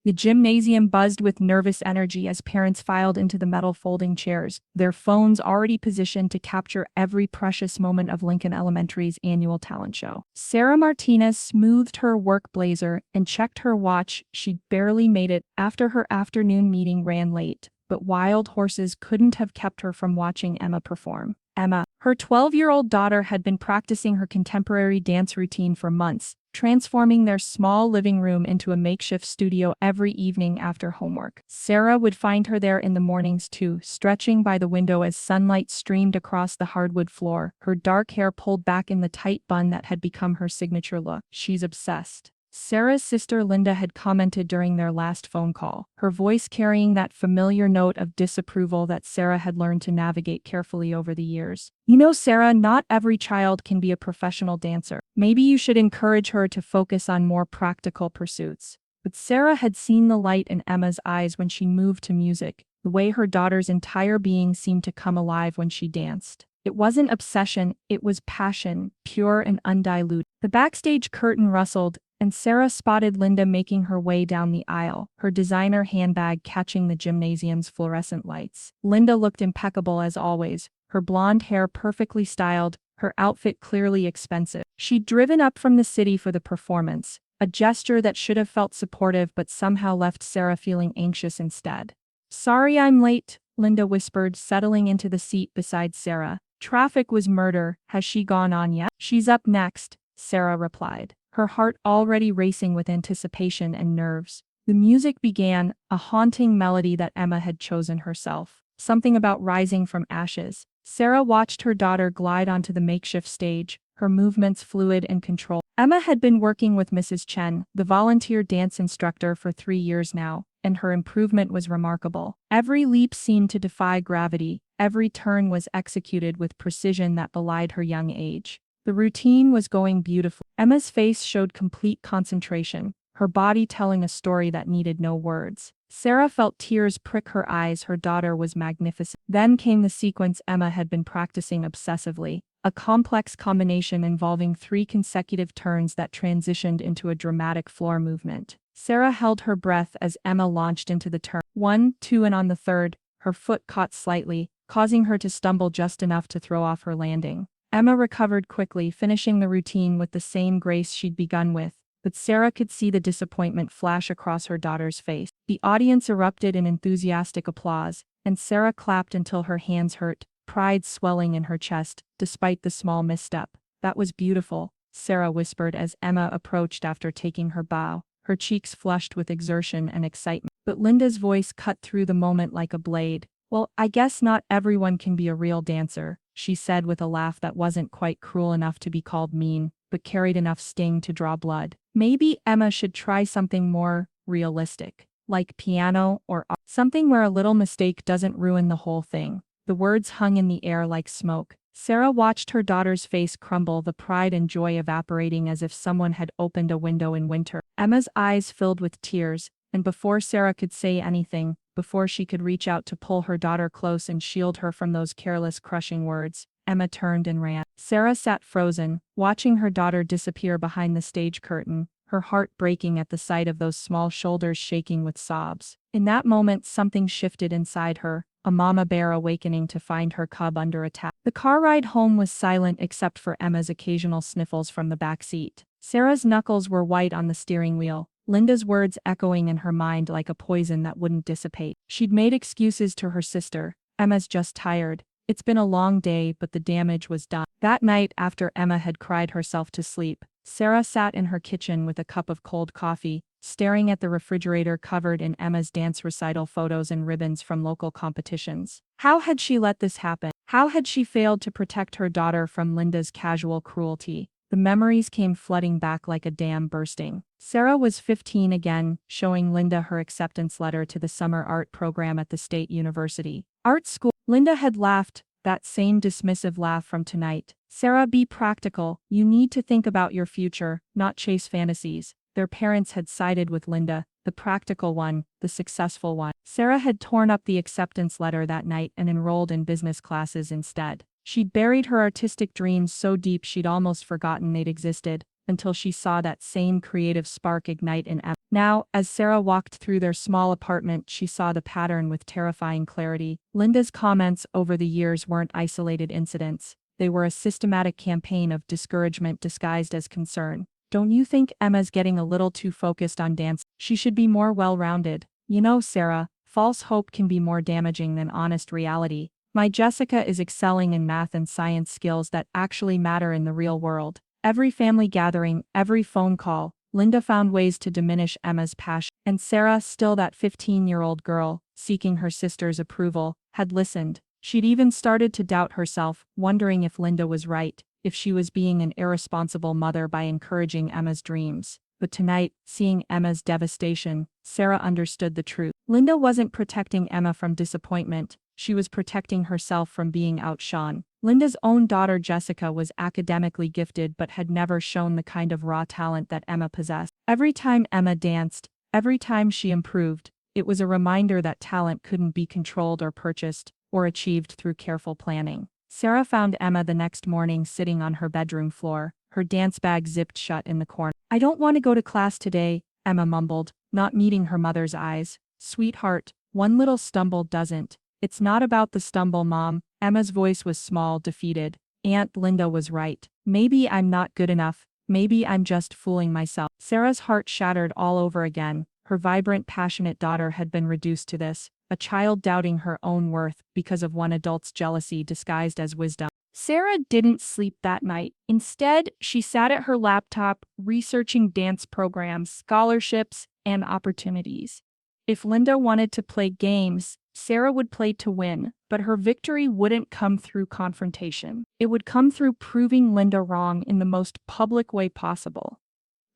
The gymnasium buzzed with nervous energy as parents filed into the metal folding chairs, their phones already positioned to capture every precious moment of Lincoln Elementary's annual talent show. Sarah Martinez smoothed her work blazer and checked her watch. She'd barely made it after her afternoon meeting ran late, but wild horses couldn't have kept her from watching Emma perform. Emma, her 12-year-old daughter, had been practicing her contemporary dance routine for months, transforming their small living room into a makeshift studio every evening after homework. Sarah would find her there in the mornings too, stretching by the window as sunlight streamed across the hardwood floor, her dark hair pulled back in the tight bun that had become her signature look. "She's obsessed," Sarah's sister Linda had commented during their last phone call, her voice carrying that familiar note of disapproval that Sarah had learned to navigate carefully over the years. "You know, Sarah, not every child can be a professional dancer. Maybe you should encourage her to focus on more practical pursuits." But Sarah had seen the light in Emma's eyes when she moved to music, the way her daughter's entire being seemed to come alive when she danced. It wasn't obsession, it was passion, pure and undiluted. The backstage curtain rustled, and Sarah spotted Linda making her way down the aisle, her designer handbag catching the gymnasium's fluorescent lights. Linda looked impeccable as always, her blonde hair perfectly styled, her outfit clearly expensive. She'd driven up from the city for the performance, a gesture that should have felt supportive but somehow left Sarah feeling anxious instead. "Sorry I'm late," Linda whispered, settling into the seat beside Sarah. "Traffic was murder. Has she gone on yet?" "She's up next," Sarah replied, her heart already racing with anticipation and nerves. The music began, a haunting melody that Emma had chosen herself. Something about rising from ashes. Sarah watched her daughter glide onto the makeshift stage, her movements fluid and controlled. Emma had been working with Mrs. Chen, the volunteer dance instructor, for 3 years now, and her improvement was remarkable. Every leap seemed to defy gravity, every turn was executed with precision that belied her young age. The routine was going beautifully. Emma's face showed complete concentration, her body telling a story that needed no words. Sarah felt tears prick her eyes. Her daughter was magnificent. Then came the sequence Emma had been practicing obsessively, a complex combination involving 3 consecutive turns that transitioned into a dramatic floor movement. Sarah held her breath as Emma launched into the turn. 1, 2, and on the third, her foot caught slightly, causing her to stumble just enough to throw off her landing. Emma recovered quickly, finishing the routine with the same grace she'd begun with, but Sarah could see the disappointment flash across her daughter's face. The audience erupted in enthusiastic applause, and Sarah clapped until her hands hurt, pride swelling in her chest, despite the small misstep. "That was beautiful," Sarah whispered as Emma approached after taking her bow, her cheeks flushed with exertion and excitement. But Linda's voice cut through the moment like a blade. "Well, I guess not everyone can be a real dancer," she said with a laugh that wasn't quite cruel enough to be called mean, but carried enough sting to draw blood. Maybe Emma should try something more realistic, like piano or art. Something where a little mistake doesn't ruin the whole thing. The words hung in the air like smoke. Sarah watched her daughter's face crumble, the pride and joy evaporating as if someone had opened a window in winter. Emma's eyes filled with tears, and before Sarah could say anything, before she could reach out to pull her daughter close and shield her from those careless, crushing words, Emma turned and ran. Sarah sat frozen, watching her daughter disappear behind the stage curtain, her heart breaking at the sight of those small shoulders shaking with sobs. In that moment, something shifted inside her, a mama bear awakening to find her cub under attack. The car ride home was silent except for Emma's occasional sniffles from the back seat. Sarah's knuckles were white on the steering wheel, Linda's words echoing in her mind like a poison that wouldn't dissipate. She'd made excuses to her sister. "Emma's just tired. It's been a long day, but the damage was done." That night, after Emma had cried herself to sleep, Sarah sat in her kitchen with a cup of cold coffee, staring at the refrigerator covered in Emma's dance recital photos and ribbons from local competitions. How had she let this happen? How had she failed to protect her daughter from Linda's casual cruelty? The memories came flooding back like a dam bursting. Sarah was 15 again, showing Linda her acceptance letter to the summer art program at the state university. Art school. Linda had laughed, that same dismissive laugh from tonight. "Sarah, be practical. You need to think about your future, not chase fantasies." Their parents had sided with Linda, the practical one, the successful one. Sarah had torn up the acceptance letter that night and enrolled in business classes instead. She'd buried her artistic dreams so deep she'd almost forgotten they'd existed, until she saw that same creative spark ignite in Emma. Now, as Sarah walked through their small apartment, she saw the pattern with terrifying clarity. Linda's comments over the years weren't isolated incidents. They were a systematic campaign of discouragement disguised as concern. Don't you think Emma's getting a little too focused on dance? She should be more well-rounded. You know, Sarah, false hope can be more damaging than honest reality. My Jessica is excelling in math and science skills that actually matter in the real world. Every family gathering, every phone call, Linda found ways to diminish Emma's passion. And Sarah, still that 15-year-old girl, seeking her sister's approval, had listened. She'd even started to doubt herself, wondering if Linda was right, if she was being an irresponsible mother by encouraging Emma's dreams. But tonight, seeing Emma's devastation, Sarah understood the truth. Linda wasn't protecting Emma from disappointment. She was protecting herself from being outshone. Linda's own daughter Jessica was academically gifted but had never shown the kind of raw talent that Emma possessed. Every time Emma danced, every time she improved, it was a reminder that talent couldn't be controlled or purchased, or achieved through careful planning. Sarah found Emma the next morning sitting on her bedroom floor, her dance bag zipped shut in the corner. "I don't want to go to class today," Emma mumbled, not meeting her mother's eyes. "Sweetheart, one little stumble doesn't." "It's not about the stumble, Mom." Emma's voice was small, defeated. "Aunt Linda was right. Maybe I'm not good enough. Maybe I'm just fooling myself." Sarah's heart shattered all over again. Her vibrant, passionate daughter had been reduced to this, a child doubting her own worth because of one adult's jealousy disguised as wisdom. Sarah didn't sleep that night. Instead, she sat at her laptop, researching dance programs, scholarships, and opportunities. If Linda wanted to play games, Sarah would play to win, but her victory wouldn't come through confrontation. It would come through proving Linda wrong in the most public way possible.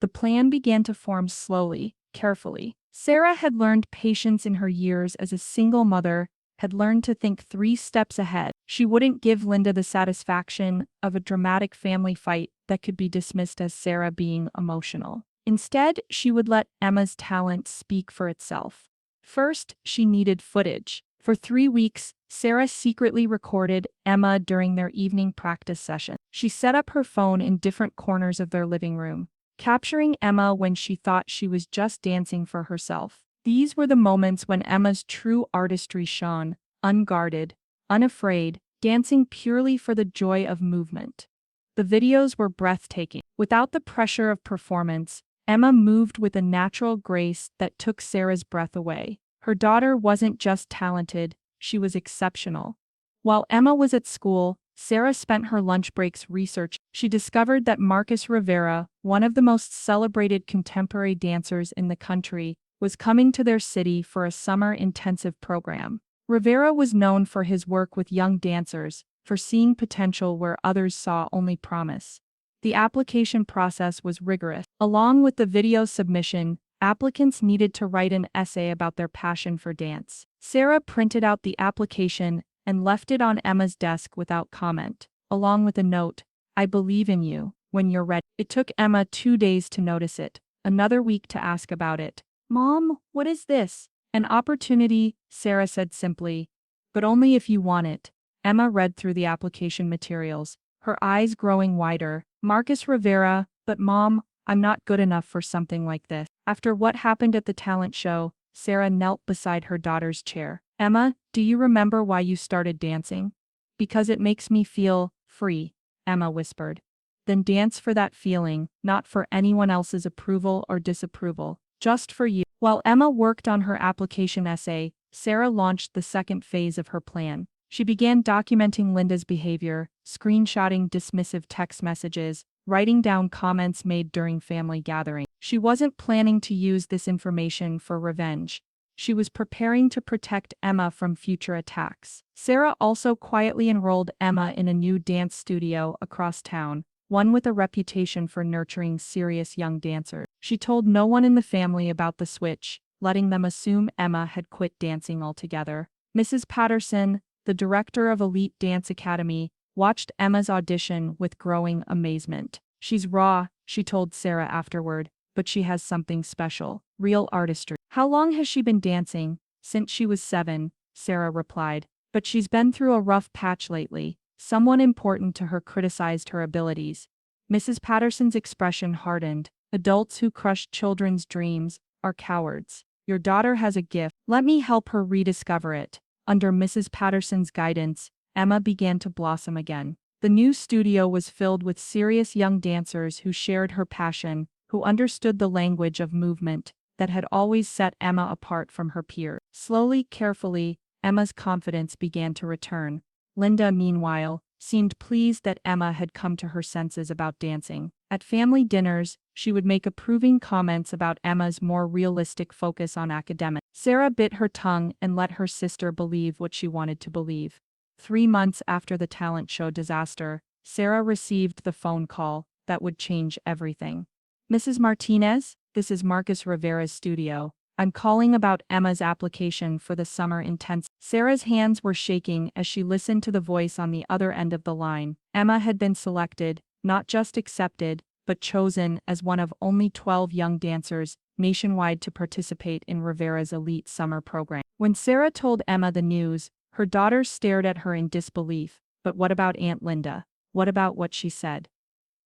The plan began to form slowly, carefully. Sarah had learned patience in her years as a single mother, had learned to think 3 steps ahead. She wouldn't give Linda the satisfaction of a dramatic family fight that could be dismissed as Sarah being emotional. Instead, she would let Emma's talent speak for itself. First, she needed footage. For 3 weeks, Sarah secretly recorded Emma during their evening practice session. She set up her phone in different corners of their living room, capturing Emma when she thought she was just dancing for herself. These were the moments when Emma's true artistry shone, unguarded, unafraid, dancing purely for the joy of movement. The videos were breathtaking. Without the pressure of performance, Emma moved with a natural grace that took Sarah's breath away. Her daughter wasn't just talented, she was exceptional. While Emma was at school, Sarah spent her lunch breaks researching. She discovered that Marcus Rivera, one of the most celebrated contemporary dancers in the country, was coming to their city for a summer intensive program. Rivera was known for his work with young dancers, for seeing potential where others saw only promise. The application process was rigorous. Along with the video submission, applicants needed to write an essay about their passion for dance. Sarah printed out the application and left it on Emma's desk without comment, along with a note, "I believe in you. When you're ready." It took Emma 2 days to notice it, another week to ask about it. "Mom, what is this?" "An opportunity," Sarah said simply. "But only if you want it." Emma read through the application materials, her eyes growing wider. "Marcus Rivera, but Mom, I'm not good enough for something like this." After what happened at the talent show, Sarah knelt beside her daughter's chair. "Emma, do you remember why you started dancing?" "Because it makes me feel free," Emma whispered. "Then dance for that feeling, not for anyone else's approval or disapproval. Just for you." While Emma worked on her application essay, Sarah launched the second phase of her plan. She began documenting Linda's behavior, screenshotting dismissive text messages, writing down comments made during family gatherings. She wasn't planning to use this information for revenge. She was preparing to protect Emma from future attacks. Sarah also quietly enrolled Emma in a new dance studio across town, one with a reputation for nurturing serious young dancers. She told no one in the family about the switch, letting them assume Emma had quit dancing altogether. Mrs. Patterson, the director of Elite Dance Academy, watched Emma's audition with growing amazement. "She's raw," she told Sarah afterward, "but she has something special, real artistry." "How long has she been dancing?" "Since she was 7, Sarah replied. "But she's been through a rough patch lately. Someone important to her criticized her abilities." Mrs. Patterson's expression hardened. Adults who crushed children's dreams, are cowards. Your daughter has a gift. Let me help her rediscover it." Under Mrs. Patterson's guidance, Emma began to blossom again. The new studio was filled with serious young dancers who shared her passion, who understood the language of movement that had always set Emma apart from her peers. Slowly, carefully, Emma's confidence began to return. Linda, meanwhile, seemed pleased that Emma had come to her senses about dancing. At family dinners, she would make approving comments about Emma's more realistic focus on academics. Sarah bit her tongue and let her sister believe what she wanted to believe. 3 months after the talent show disaster, Sarah received the phone call that would change everything. "Mrs. Martinez, this is Marcus Rivera's studio. I'm calling about Emma's application for the summer intensive." Sarah's hands were shaking as she listened to the voice on the other end of the line. Emma had been selected, not just accepted, but chosen as one of only 12 young dancers nationwide to participate in Rivera's elite summer program. When Sarah told Emma the news, her daughter stared at her in disbelief. But what about Aunt Linda? What about what she said?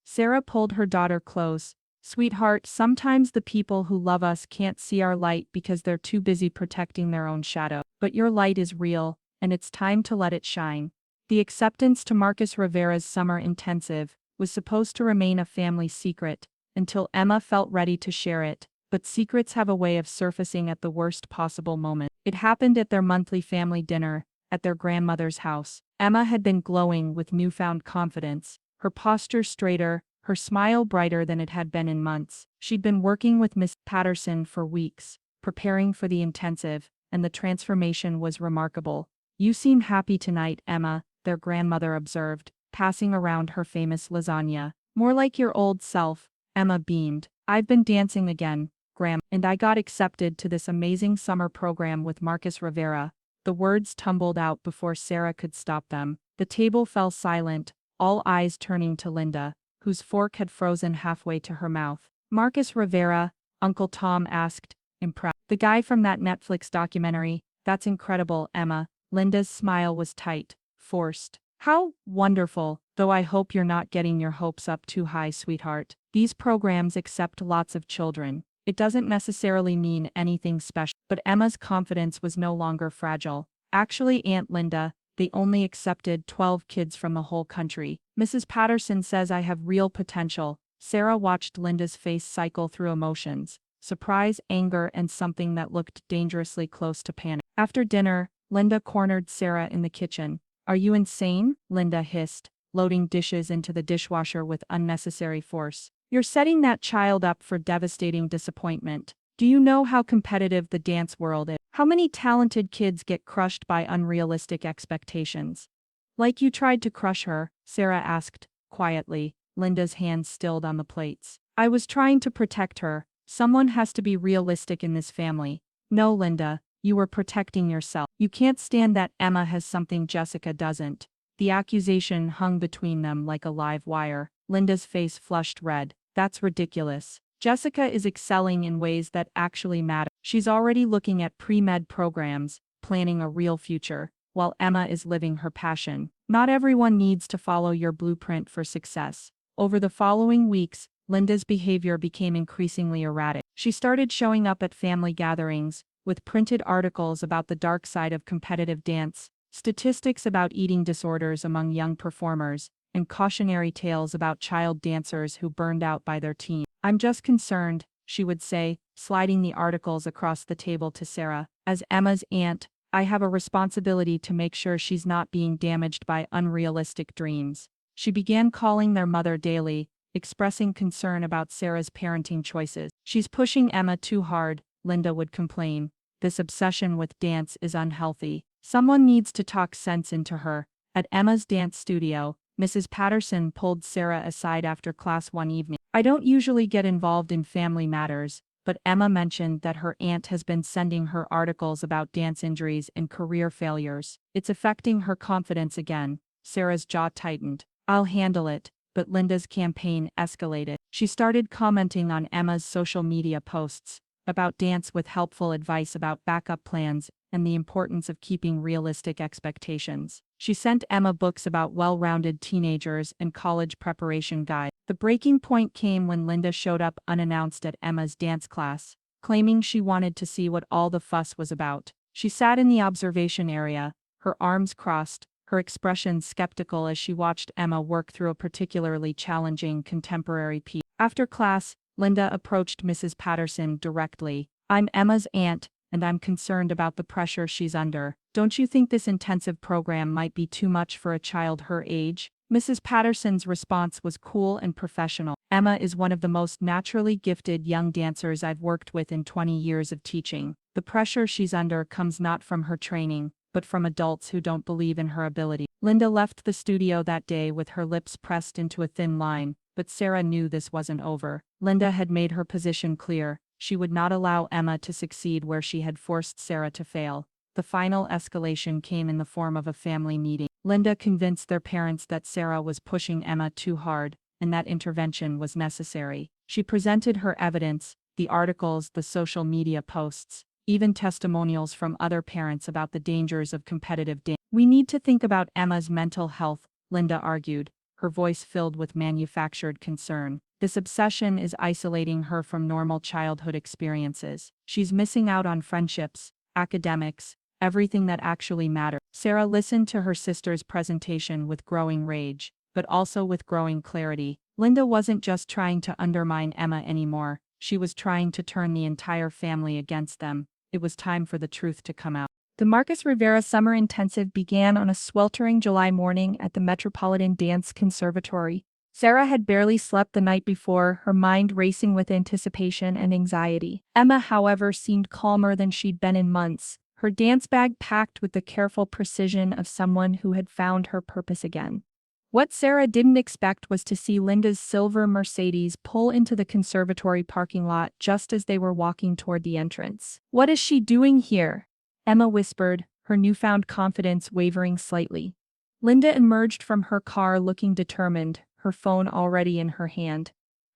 Sarah pulled her daughter close. "Sweetheart, sometimes the people who love us can't see our light because they're too busy protecting their own shadow. But your light is real, and it's time to let it shine." The acceptance to Marcus Rivera's summer intensive was supposed to remain a family secret until Emma felt ready to share it, but secrets have a way of surfacing at the worst possible moment. It happened at their monthly family dinner, at their grandmother's house. Emma had been glowing with newfound confidence, her posture straighter, her smile brighter than it had been in months. She'd been working with Miss Patterson for weeks, preparing for the intensive, and the transformation was remarkable. "You seem happy tonight, Emma," their grandmother observed, passing around her famous lasagna. "More like your old self," Emma beamed. "I've been dancing again, Grandma, and I got accepted to this amazing summer program with Marcus Rivera." The words tumbled out before Sarah could stop them. The table fell silent, all eyes turning to Linda, whose fork had frozen halfway to her mouth. "Marcus Rivera?" Uncle Tom asked, impressed. "The guy from that Netflix documentary? That's incredible, Emma." Linda's smile was tight, forced. "How wonderful, though I hope you're not getting your hopes up too high, sweetheart. These programs accept lots of children. It doesn't necessarily mean anything special." But Emma's confidence was no longer fragile. "Actually, Aunt Linda, they only accepted 12 kids from the whole country. Mrs. Patterson says I have real potential." Sarah watched Linda's face cycle through emotions: surprise, anger, and something that looked dangerously close to panic. After dinner, Linda cornered Sarah in the kitchen. "Are you insane?" Linda hissed, loading dishes into the dishwasher with unnecessary force. "You're setting that child up for devastating disappointment. Do you know how competitive the dance world is? How many talented kids get crushed by unrealistic expectations?" "Like you tried to crush her?" Sarah asked, quietly, Linda's hands stilled on the plates. "I was trying to protect her. Someone has to be realistic in this family." "No, Linda, you were protecting yourself. You can't stand that Emma has something Jessica doesn't." The accusation hung between them like a live wire. Linda's face flushed red. "That's ridiculous. Jessica is excelling in ways that actually matter. She's already looking at pre-med programs, planning a real future, while Emma is living her passion. Not everyone needs to follow your blueprint for success." Over the following weeks, Linda's behavior became increasingly erratic. She started showing up at family gatherings, with printed articles about the dark side of competitive dance, statistics about eating disorders among young performers, and cautionary tales about child dancers who burned out by their teens. "I'm just concerned," she would say, sliding the articles across the table to Sarah. "As Emma's aunt, I have a responsibility to make sure she's not being damaged by unrealistic dreams." She began calling their mother daily, expressing concern about Sarah's parenting choices. "She's pushing Emma too hard," Linda would complain. "This obsession with dance is unhealthy. Someone needs to talk sense into her." At Emma's dance studio, Mrs. Patterson pulled Sarah aside after class one evening. "I don't usually get involved in family matters, but Emma mentioned that her aunt has been sending her articles about dance injuries and career failures. It's affecting her confidence again." Sarah's jaw tightened. "I'll handle it." But Linda's campaign escalated. She started commenting on Emma's social media posts about dance with helpful advice about backup plans and the importance of keeping realistic expectations. She sent Emma books about well-rounded teenagers and college preparation guides. The breaking point came when Linda showed up unannounced at Emma's dance class. claiming she wanted to see what all the fuss was about. She sat in the observation area, her arms crossed, her expression skeptical as she watched Emma work through a particularly challenging contemporary piece. After class, Linda approached Mrs. Patterson directly. "I'm Emma's aunt, and I'm concerned about the pressure she's under. Don't you think this intensive program might be too much for a child her age?" Mrs. Patterson's response was cool and professional. "Emma is one of the most naturally gifted young dancers I've worked with in 20 years of teaching. The pressure she's under comes not from her training, but from adults who don't believe in her ability." Linda left the studio that day with her lips pressed into a thin line, but Sarah knew this wasn't over. Linda had made her position clear. She would not allow Emma to succeed where she had forced Sarah to fail. The final escalation came in the form of a family meeting. Linda convinced their parents that Sarah was pushing Emma too hard, and that intervention was necessary. She presented her evidence, the articles, the social media posts, even testimonials from other parents about the dangers of competitive dance. "We need to think about Emma's mental health," Linda argued, her voice filled with manufactured concern. "This obsession is isolating her from normal childhood experiences. She's missing out on friendships, academics, everything that actually matters." Sarah listened to her sister's presentation with growing rage, but also with growing clarity. Linda wasn't just trying to undermine Emma anymore, she was trying to turn the entire family against them. It was time for the truth to come out. The Marcus Rivera Summer Intensive began on a sweltering July morning at the Metropolitan Dance Conservatory. Sarah had barely slept the night before, her mind racing with anticipation and anxiety. Emma, however, seemed calmer than she'd been in months, her dance bag packed with the careful precision of someone who had found her purpose again. What Sarah didn't expect was to see Linda's silver Mercedes pull into the conservatory parking lot just as they were walking toward the entrance. "What is she doing here?" Emma whispered, her newfound confidence wavering slightly. Linda emerged from her car looking determined, her phone already in her hand.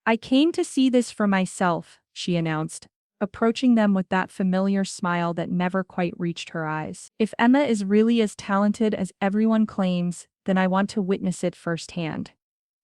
"I came to see this for myself," she announced, approaching them with that familiar smile that never quite reached her eyes. "If Emma is really as talented as everyone claims, then I want to witness it firsthand."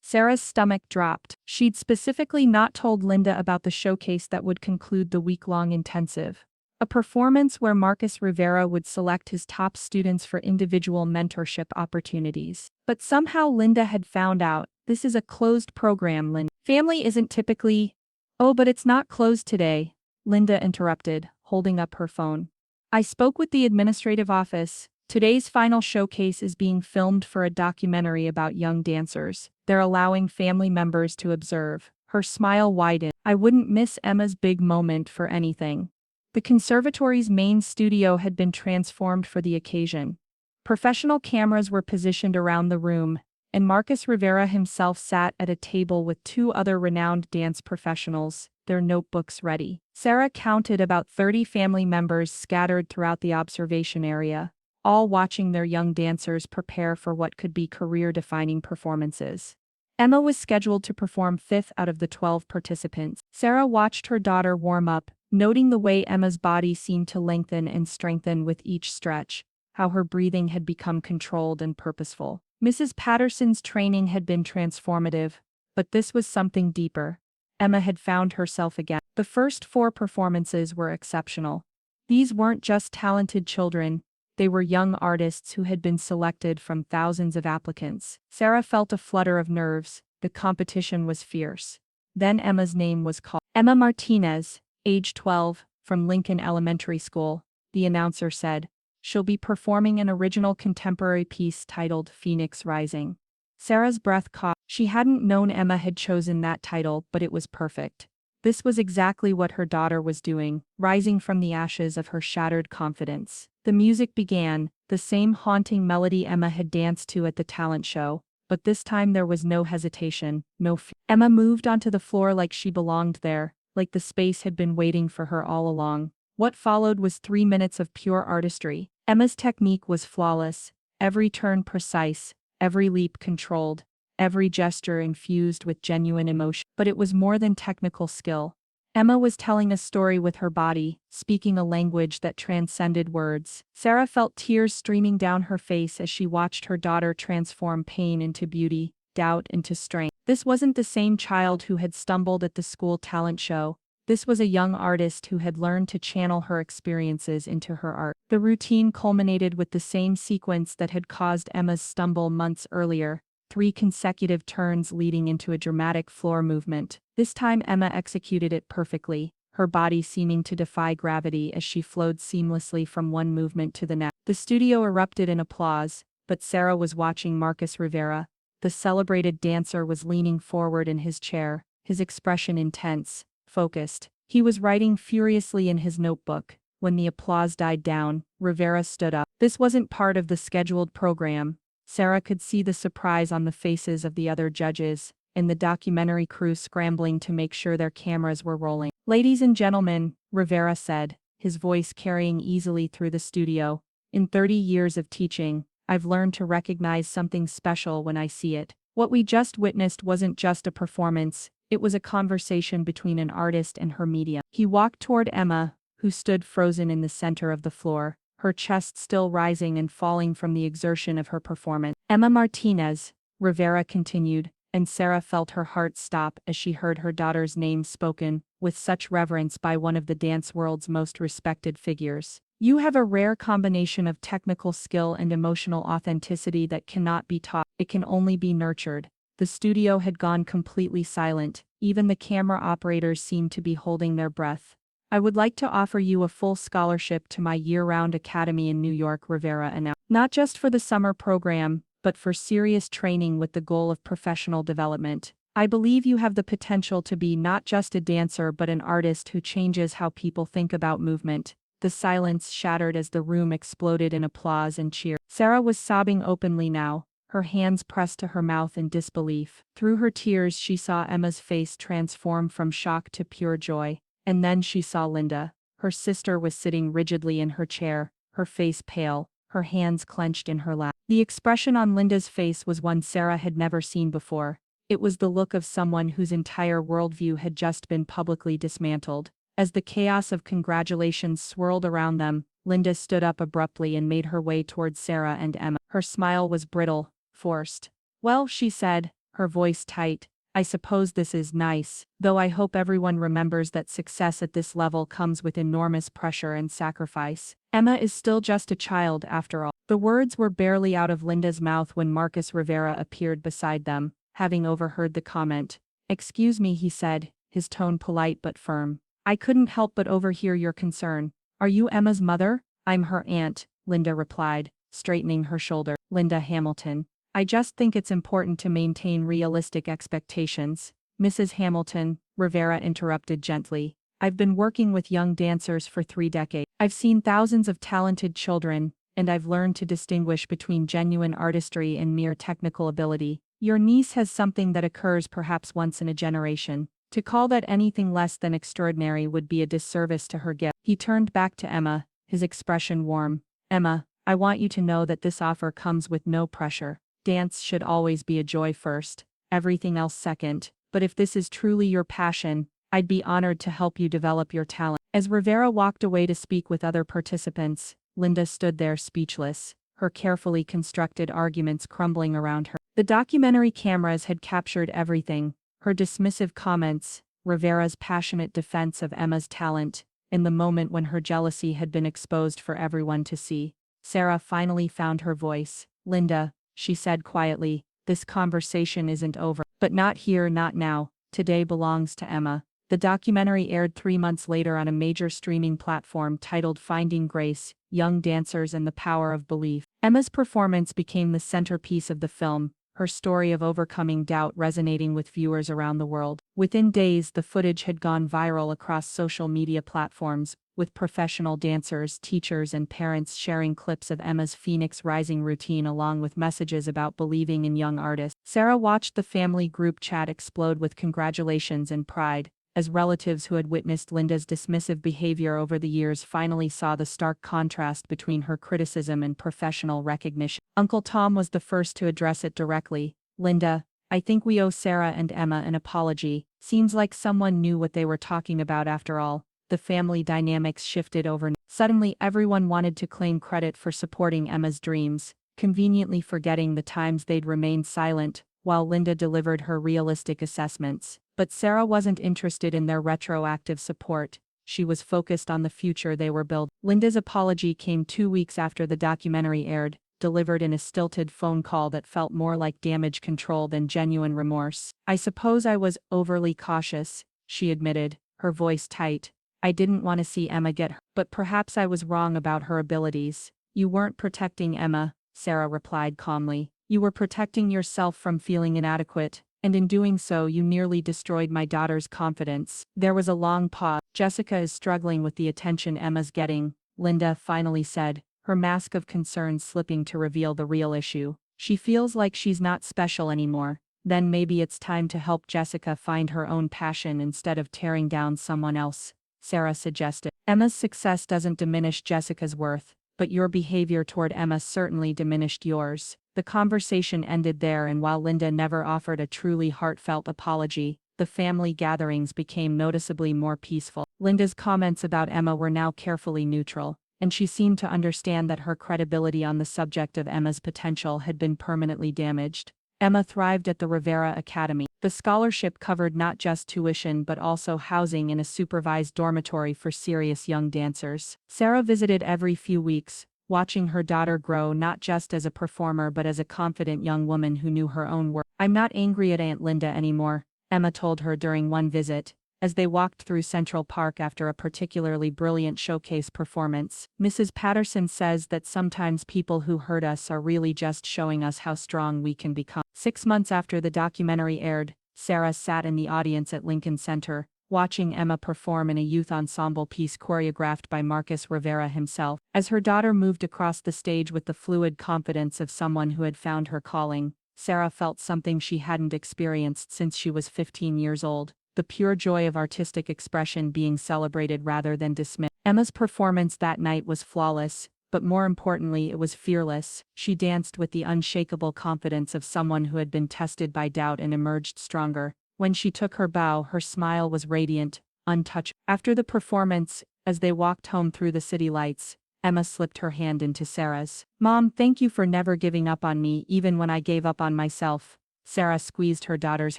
Sarah's stomach dropped. She'd specifically not told Linda about the showcase that would conclude the week-long intensive. A performance where Marcus Rivera would select his top students for individual mentorship opportunities. But somehow Linda had found out, "This is a closed program, Linda. Family isn't typically—" "Oh, but it's not closed today," Linda interrupted, holding up her phone. "I spoke with the administrative office. Today's final showcase is being filmed for a documentary about young dancers. They're allowing family members to observe." Her smile widened. "I wouldn't miss Emma's big moment for anything." The conservatory's main studio had been transformed for the occasion. Professional cameras were positioned around the room, and Marcus Rivera himself sat at a table with two other renowned dance professionals, their notebooks ready. Sarah counted about 30 family members scattered throughout the observation area, all watching their young dancers prepare for what could be career-defining performances. Emma was scheduled to perform 5th out of the 12 participants. Sarah watched her daughter warm up, noting the way Emma's body seemed to lengthen and strengthen with each stretch, how her breathing had become controlled and purposeful. Mrs. Patterson's training had been transformative, but this was something deeper. Emma had found herself again. The first 4 performances were exceptional. These weren't just talented children, they were young artists who had been selected from thousands of applicants. Sarah felt a flutter of nerves, the competition was fierce. Then Emma's name was called. "Emma Martinez, age 12, from Lincoln Elementary School," the announcer said. "She'll be performing an original contemporary piece titled Phoenix Rising." Sarah's breath caught. She hadn't known Emma had chosen that title, but it was perfect. This was exactly what her daughter was doing, rising from the ashes of her shattered confidence. The music began, the same haunting melody Emma had danced to at the talent show, but this time there was no hesitation, no fear. Emma moved onto the floor like she belonged there, like the space had been waiting for her all along. What followed was 3 minutes of pure artistry. Emma's technique was flawless, every turn precise, every leap controlled, every gesture infused with genuine emotion. But it was more than technical skill. Emma was telling a story with her body, speaking a language that transcended words. Sarah felt tears streaming down her face as she watched her daughter transform pain into beauty, doubt into strength. This wasn't the same child who had stumbled at the school talent show. This was a young artist who had learned to channel her experiences into her art. The routine culminated with the same sequence that had caused Emma's stumble months earlier, 3 consecutive turns leading into a dramatic floor movement. This time Emma executed it perfectly, her body seeming to defy gravity as she flowed seamlessly from one movement to the next. The studio erupted in applause, but Sarah was watching Marcus Rivera. The celebrated dancer was leaning forward in his chair, his expression intense, focused. He was writing furiously in his notebook. When the applause died down, Rivera stood up. This wasn't part of the scheduled program. Sarah could see the surprise on the faces of the other judges, and the documentary crew scrambling to make sure their cameras were rolling. "Ladies and gentlemen," Rivera said, his voice carrying easily through the studio, "in 30 years of teaching, I've learned to recognize something special when I see it. What we just witnessed wasn't just a performance, it was a conversation between an artist and her medium." He walked toward Emma, who stood frozen in the center of the floor, her chest still rising and falling from the exertion of her performance. "Emma Martinez," Rivera continued, and Sarah felt her heart stop as she heard her daughter's name spoken with such reverence by one of the dance world's most respected figures. "You have a rare combination of technical skill and emotional authenticity that cannot be taught, it can only be nurtured." The studio had gone completely silent, even the camera operators seemed to be holding their breath. "I would like to offer you a full scholarship to my year-round academy in New York," Rivera announced. "Not just for the summer program, but for serious training with the goal of professional development. I believe you have the potential to be not just a dancer but an artist who changes how people think about movement." The silence shattered as the room exploded in applause and cheer. Sarah was sobbing openly now, her hands pressed to her mouth in disbelief. Through her tears she saw Emma's face transform from shock to pure joy. And then she saw Linda. Her sister was sitting rigidly in her chair, her face pale, her hands clenched in her lap. The expression on Linda's face was one Sarah had never seen before. It was the look of someone whose entire worldview had just been publicly dismantled. As the chaos of congratulations swirled around them, Linda stood up abruptly and made her way towards Sarah and Emma. Her smile was brittle, forced. "Well," she said, her voice tight, "I suppose this is nice, though I hope everyone remembers that success at this level comes with enormous pressure and sacrifice. Emma is still just a child after all." The words were barely out of Linda's mouth when Marcus Rivera appeared beside them, having overheard the comment. "Excuse me," he said, his tone polite but firm. "I couldn't help but overhear your concern. Are you Emma's mother?" "I'm her aunt," Linda replied, straightening her shoulder. "Linda Hamilton. I just think it's important to maintain realistic expectations." "Mrs. Hamilton," Rivera interrupted gently, "I've been working with young dancers for 3 decades. I've seen thousands of talented children, and I've learned to distinguish between genuine artistry and mere technical ability. Your niece has something that occurs perhaps once in a generation. To call that anything less than extraordinary would be a disservice to her gift." He turned back to Emma, his expression warm. "Emma, I want you to know that this offer comes with no pressure. Dance should always be a joy first, everything else second, but if this is truly your passion, I'd be honored to help you develop your talent." As Rivera walked away to speak with other participants, Linda stood there speechless, her carefully constructed arguments crumbling around her. The documentary cameras had captured everything, her dismissive comments, Rivera's passionate defense of Emma's talent, in the moment when her jealousy had been exposed for everyone to see. Sarah finally found her voice. "Linda," she said quietly, "this conversation isn't over. But not here, not now. Today belongs to Emma." The documentary aired 3 months later on a major streaming platform titled Finding Grace: Young Dancers and the Power of Belief. Emma's performance became the centerpiece of the film, her story of overcoming doubt resonating with viewers around the world. Within days, the footage had gone viral across social media platforms, with professional dancers, teachers, and parents sharing clips of Emma's Phoenix Rising routine along with messages about believing in young artists. Sarah watched the family group chat explode with congratulations and pride, as relatives who had witnessed Linda's dismissive behavior over the years finally saw the stark contrast between her criticism and professional recognition. Uncle Tom was the first to address it directly. "Linda, I think we owe Sarah and Emma an apology. Seems like someone knew what they were talking about after all." The family dynamics shifted overnight. Suddenly everyone wanted to claim credit for supporting Emma's dreams, conveniently forgetting the times they'd remained silent, while Linda delivered her realistic assessments. But Sarah wasn't interested in their retroactive support. She was focused on the future they were building. Linda's apology came 2 weeks after the documentary aired, delivered in a stilted phone call that felt more like damage control than genuine remorse. "I suppose I was overly cautious," she admitted, her voice tight. "I didn't want to see Emma get hurt, but perhaps I was wrong about her abilities." "You weren't protecting Emma," Sarah replied calmly. "You were protecting yourself from feeling inadequate, and in doing so you nearly destroyed my daughter's confidence." There was a long pause. "Jessica is struggling with the attention Emma's getting," Linda finally said, her mask of concern slipping to reveal the real issue. "She feels like she's not special anymore. Then maybe it's time to help Jessica find her own passion instead of tearing down someone else," Sarah suggested. "Emma's success doesn't diminish Jessica's worth, but your behavior toward Emma certainly diminished yours." The conversation ended there, and while Linda never offered a truly heartfelt apology, the family gatherings became noticeably more peaceful. Linda's comments about Emma were now carefully neutral, and she seemed to understand that her credibility on the subject of Emma's potential had been permanently damaged. Emma thrived at the Rivera Academy. The scholarship covered not just tuition but also housing in a supervised dormitory for serious young dancers. Sarah visited every few weeks, watching her daughter grow not just as a performer but as a confident young woman who knew her own worth. "I'm not angry at Aunt Linda anymore," Emma told her during one visit, as they walked through Central Park after a particularly brilliant showcase performance. "Mrs. Patterson says that sometimes people who hurt us are really just showing us how strong we can become." 6 months after the documentary aired, Sarah sat in the audience at Lincoln Center, watching Emma perform in a youth ensemble piece choreographed by Marcus Rivera himself. As her daughter moved across the stage with the fluid confidence of someone who had found her calling, Sarah felt something she hadn't experienced since she was 15 years old. The pure joy of artistic expression being celebrated rather than dismissed. Emma's performance that night was flawless, but more importantly it was fearless. She danced with the unshakable confidence of someone who had been tested by doubt and emerged stronger. When she took her bow, her smile was radiant, untouched. After the performance, as they walked home through the city lights, Emma slipped her hand into Sarah's. "Mom, thank you for never giving up on me even when I gave up on myself." Sarah squeezed her daughter's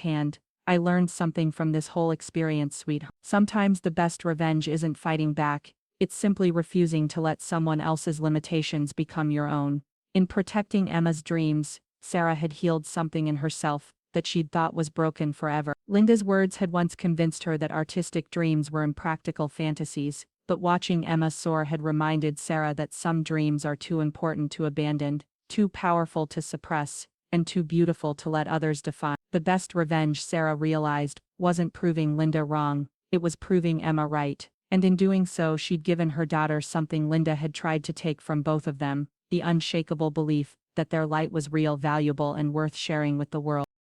hand. "I learned something from this whole experience, sweetheart. Sometimes the best revenge isn't fighting back, it's simply refusing to let someone else's limitations become your own." In protecting Emma's dreams, Sarah had healed something in herself that she'd thought was broken forever. Linda's words had once convinced her that artistic dreams were impractical fantasies, but watching Emma soar had reminded Sarah that some dreams are too important to abandon, too powerful to suppress, and too beautiful to let others define. The best revenge, Sarah realized, wasn't proving Linda wrong, it was proving Emma right. And in doing so she'd given her daughter something Linda had tried to take from both of them, the unshakable belief that their light was real, valuable, and worth sharing with the world.